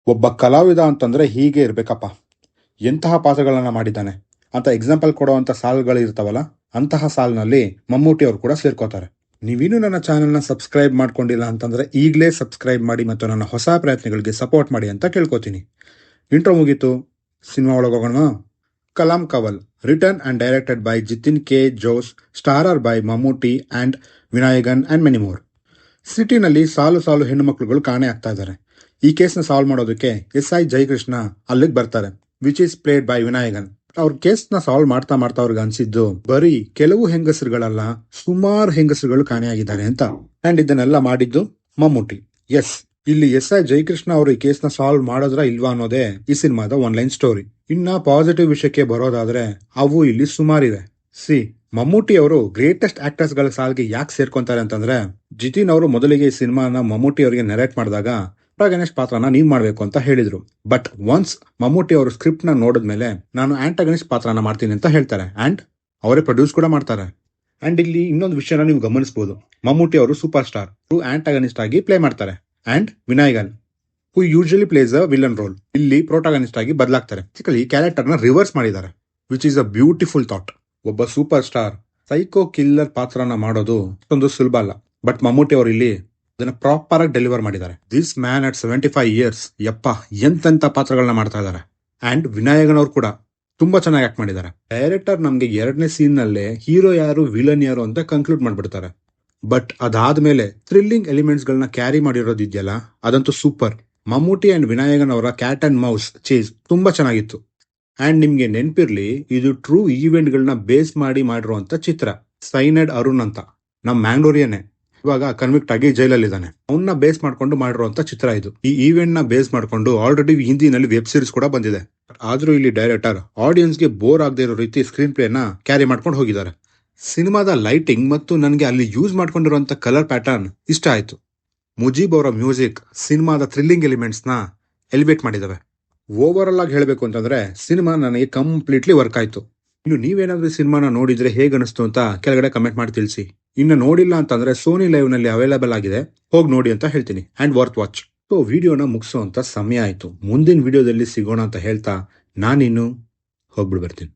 ಒಬ್ಬ ಕಲಾವಿದ ಅಂತಂದ್ರೆ ಹೀಗೆ ಇರ್ಬೇಕಪ್ಪ, ಎಂತಹ ಪಾತ್ರಗಳನ್ನ ಮಾಡಿದ್ದಾನೆ ಅಂತ ಎಕ್ಸಾಂಪಲ್ ಕೊಡುವಂತ ಸಾಲುಗಳು ಇರ್ತಾವಲ್ಲ, ಅಂತಹ ಸಾಲಿನಲ್ಲಿ ಮಮ್ಮೂಟಿ ಅವರು ಕೂಡ ಸೇರ್ಕೋತಾರೆ. ನೀವಿನ್ನೂ ನನ್ನ ಚಾನೆಲ್ನ ಸಬ್ಸ್ಕ್ರೈಬ್ ಮಾಡ್ಕೊಂಡಿಲ್ಲ ಅಂತಂದ್ರೆ ಈಗಲೇ ಸಬ್ಸ್ಕ್ರೈಬ್ ಮಾಡಿ ಮತ್ತು ನನ್ನ ಹೊಸ ಪ್ರಯತ್ನಗಳಿಗೆ ಸಪೋರ್ಟ್ ಮಾಡಿ ಅಂತ ಕೇಳ್ಕೊತೀನಿ. ಇಂಟ್ರೋ ಮುಗೀತು, ಸಿನಿಮಾ ಒಳಗೆ ಹೋಗೋಣ. Kalamkaval, return and directed by Jithin K Jose, starrer by Mammootty and Vinayakan and many more. ಸಿಟಿನಲ್ಲಿ ಸಾಲು ಸಾಲು ಹೆಣ್ಣು ಮಕ್ಕಳುಗಳು ಕಾಣೆ ಆಗ್ತಾ ಇದ್ದಾರೆ. ಈ ಕೇಸ್ನ ಸಾಲ್ವ್ ಮಾಡೋದಕ್ಕೆ SI ಜಯಕೃಷ್ಣ ಅಲ್ಲಿಗೆ ಬರ್ತಾರೆ, ವಿಚ್ ಈಸ್ ಪ್ಲೇಡ್ ಬೈ ವಿನಾಯಗನ್. ಅವ್ರ ಕೇಸ್ನ ಸಾಲ್ವ್ ಮಾಡ್ತಾ ಮಾಡ್ತಾ ಅವ್ರಿಗೆ ಅನ್ಸಿದ್ದು ಬರೀ ಕೆಲವು ಹೆಂಗಸರುಗಳಲ್ಲ, ಸುಮಾರು ಹೆಂಗಸರುಗಳು ಕಾಣೆಯಾಗಿದ್ದಾರೆ ಅಂತ. ಅಂಡ್ ಇದನ್ನೆಲ್ಲ ಮಾಡಿದ್ದು ಮಮ್ಮೂಟಿ. ಎಸ್, ಇಲ್ಲಿ SI ಜಯಕೃಷ್ಣ ಅವರು ಈ ಕೇಸ್ನ ಸಾಲ್ವ್ ಮಾಡೋದ್ರ ಇಲ್ವಾ ಅನ್ನೋದೇ ಈ ಸಿನಿಮಾದ ಒನ್ಲೈನ್ ಸ್ಟೋರಿ. ಇನ್ನ ಪಾಸಿಟಿವ್ ವಿಷಯಕ್ಕೆ ಬರೋದಾದ್ರೆ ಅವು ಇಲ್ಲಿ ಸುಮಾರಿವೆ. ಮಮ್ಮೂಟಿ ಅವರು ಗ್ರೇಟೆಸ್ಟ್ ಆಕ್ಟರ್ಸ್ ಗಳ ಸಾಲ್ಗೆ ಯಾಕೆ ಸೇರ್ಕೊಂತಾರೆ ಅಂತಂದ್ರೆ, ಜಿತಿನ್ ಅವರು ಮೊದಲಿಗೆ ಈ ಸಿನಿಮಾನ ಮಮ್ಮೂಟಿ ಅವರಿಗೆ ನೆರೇಟ್ ಮಾಡಿದಾಗ ಪ್ರೊಟಾಗನಿಸ್ಟ್ ಪಾತ್ರನ ನೀವ್ ಮಾಡ್ಬೇಕು ಅಂತ ಹೇಳಿದ್ರು. ಬಟ್ ಒನ್ಸ್ ಮಮ್ಮೂಟಿ ಅವರು ಸ್ಕ್ರಿಪ್ಟ್ ನ ನೋಡಿದ್ಮೇಲೆ ನಾನು ಆಂಟಾಗನಿಸ್ಟ್ ಪಾತ್ರನ ಮಾಡ್ತೀನಿ ಅಂತ ಹೇಳ್ತಾರೆ. ಅಂಡ್ ಅವರೇ ಪ್ರೊಡ್ಯೂಸ್ ಕೂಡ ಮಾಡ್ತಾರೆ. ಅಂಡ್ ಇಲ್ಲಿ ಇನ್ನೊಂದು ವಿಷಯನ ನೀವು ಗಮನಿಸಬಹುದು, ಮಮ್ಮೂಟಿ ಅವರು ಸೂಪರ್ ಸ್ಟಾರ್ ಆಂಟಾಗನಿಸ್ಟ್ ಆಗಿ ಪ್ಲೇ ಮಾಡ್ತಾರೆ. And Vinayakan who usually plays a villain role ಇಲ್ಲಿ ಪ್ರೋಟಾಗನಿಸ್ಟ್ ಆಗಿ ಬದಲಾಗ್ತಾರೆ. ಈ ಕ್ಯಾರೆಕ್ಟರ್ ನ ರಿವರ್ಸ್ ಮಾಡಿದ್ದಾರೆ, which is a beautiful thought. ಒಬ್ಬ ಸೂಪರ್ ಸ್ಟಾರ್ ಸೈಕೋ ಕಿಲ್ಲರ್ ಪಾತ್ರನ ಮಾಡೋದು ಅಷ್ಟೊಂದು ಸುಲಭ ಅಲ್ಲ, ಬಟ್ ಮಮ್ಮೂಟಿ ಅವರು ಇಲ್ಲಿ ಅದನ್ನ ಪ್ರಾಪರ್ ಆಗಿ ಡೆಲಿವರ್ ಮಾಡಿದ್ದಾರೆ. ದಿಸ್ ಮ್ಯಾನ್ ಅಟ್ 75 years, ಯಪ್ಪ ಎಂತೆಂತ ಪಾತ್ರಗಳನ್ನ ಮಾಡ್ತಾ ಇದ್ದಾರೆ. ಅಂಡ್ ವಿನಾಯಗನ್ ಅವರು ಕೂಡ ತುಂಬಾ ಚೆನ್ನಾಗಿ ಆಕ್ಟ್ ಮಾಡಿದ್ದಾರೆ. ಡೈರೆಕ್ಟರ್ ನಮ್ಗೆ 2ನೇ ಸೀನ್ ನಲ್ಲೇ ಹೀರೋ ಯಾರು ವಿಲನ್ ಯಾರು ಅಂತ ಕನ್ಕ್ಲೂಡ್ ಮಾಡ್ಬಿಡ್ತಾರೆ. ಬಟ್ ಅದಾದ್ಮೇಲೆ ಥ್ರಿಲ್ಲಿಂಗ್ ಎಲಿಮೆಂಟ್ಸ್ ಗಳನ್ನ ಕ್ಯಾರಿ ಮಾಡಿರೋದು ಇದೆಯಲ್ಲ, ಅದಂತೂ ಸೂಪರ್. ಮಮ್ಮೂಟಿ ಅಂಡ್ ವಿನಾಯಗನ್ ಅವರ ಕ್ಯಾಟ್ ಅಂಡ್ ಮೌಸ್ ಚೇಸ್ ತುಂಬಾ ಚೆನ್ನಾಗಿತ್ತು. ಅಂಡ್ ನಿಮ್ಗೆ ನೆನ್ಪಿರ್ಲಿ, ಇದು ಟ್ರೂ ಈವೆಂಟ್ ಗಳನ್ನ ಬೇಸ್ ಮಾಡಿ ಮಾಡಿರುವಂತ ಚಿತ್ರ. ಸೈನಡ್ ಅರುಣ್ ಅಂತ ನಮ್ ಮ್ಯಾಂಗ್ಳೂರಿಯನ್ನೇ, ಇವಾಗ ಕನ್ವಿಕ್ಟ್ ಆಗಿ ಜೈಲಲ್ಲಿದ್ದಾನೆ. ಅವನ್ನ ಬೇಸ್ ಮಾಡ್ಕೊಂಡು ಮಾಡಿರುವಂತ ಚಿತ್ರ ಇದು. ಈ ಈವೆಂಟ್ ನ ಬೇಸ್ ಮಾಡ್ಕೊಂಡು ಆಲ್ರೆಡಿ ಹಿಂದಿನಲ್ಲಿ ವೆಬ್ ಸೀರೀಸ್ ಕೂಡ ಬಂದಿದೆ. ಆದ್ರೂ ಇಲ್ಲಿ ಡೈರೆಕ್ಟರ್ ಆಡಿಯನ್ಸ್ ಗೆ ಬೋರ್ ಆಗದೆ ಇರೋ ರೀತಿ ಸ್ಕ್ರೀನ್ ಪ್ಲೇ ನ ಕ್ಯಾರಿ ಮಾಡ್ಕೊಂಡು ಹೋಗಿದ್ದಾರೆ. ಸಿನಿಮಾದ ಲೈಟಿಂಗ್ ಮತ್ತು ನನಗೆ ಅಲ್ಲಿ ಯೂಸ್ ಮಾಡ್ಕೊಂಡಿರುವಂತ ಕಲರ್ ಪ್ಯಾಟರ್ನ್ ಇಷ್ಟ ಆಯ್ತು. ಮುಜೀಬ್ ಅವರ ಮ್ಯೂಸಿಕ್ ಸಿನಿಮಾದ ಥ್ರಿಲ್ಲಿಂಗ್ ಎಲಿಮೆಂಟ್ಸ್ ನ ಎಲಿವೇಟ್ ಮಾಡಿದಾವೆ. ಓವರ್ ಆಲ್ ಆಗಿ ಹೇಳಬೇಕು ಅಂತಂದ್ರೆ ಸಿನಿಮಾ ನನಗೆ ಕಂಪ್ಲೀಟ್ಲಿ ವರ್ಕ್ ಆಯ್ತು. ಇನ್ನು ನೀವೇನಾದ್ರೂ ಸಿನಿಮಾನ ನೋಡಿದ್ರೆ ಹೇಗೆ ಅನಿಸ್ತು ಅಂತ ಕೆಳಗಡೆ ಕಮೆಂಟ್ ಮಾಡಿ ತಿಳಿಸಿ. ಇನ್ನು ನೋಡಿಲ್ಲ ಅಂತಂದ್ರೆ ಸೋನಿ ಲೈವ್ ನಲ್ಲಿ ಅವೈಲೇಬಲ್ ಆಗಿದೆ, ಹೋಗಿ ನೋಡಿ ಅಂತ ಹೇಳ್ತೀನಿ. And worth watch. ಸೊ ವಿಡಿಯೋನ ಮುಗಿಸುವಂತ ಸಮಯ ಆಯ್ತು. ಮುಂದಿನ ವಿಡಿಯೋದಲ್ಲಿ ಸಿಗೋಣ ಅಂತ ಹೇಳ್ತಾ ನಾನಿನ್ನು ಹೋಗ್ಬಿಡ್ಬರ್ತೀನಿ.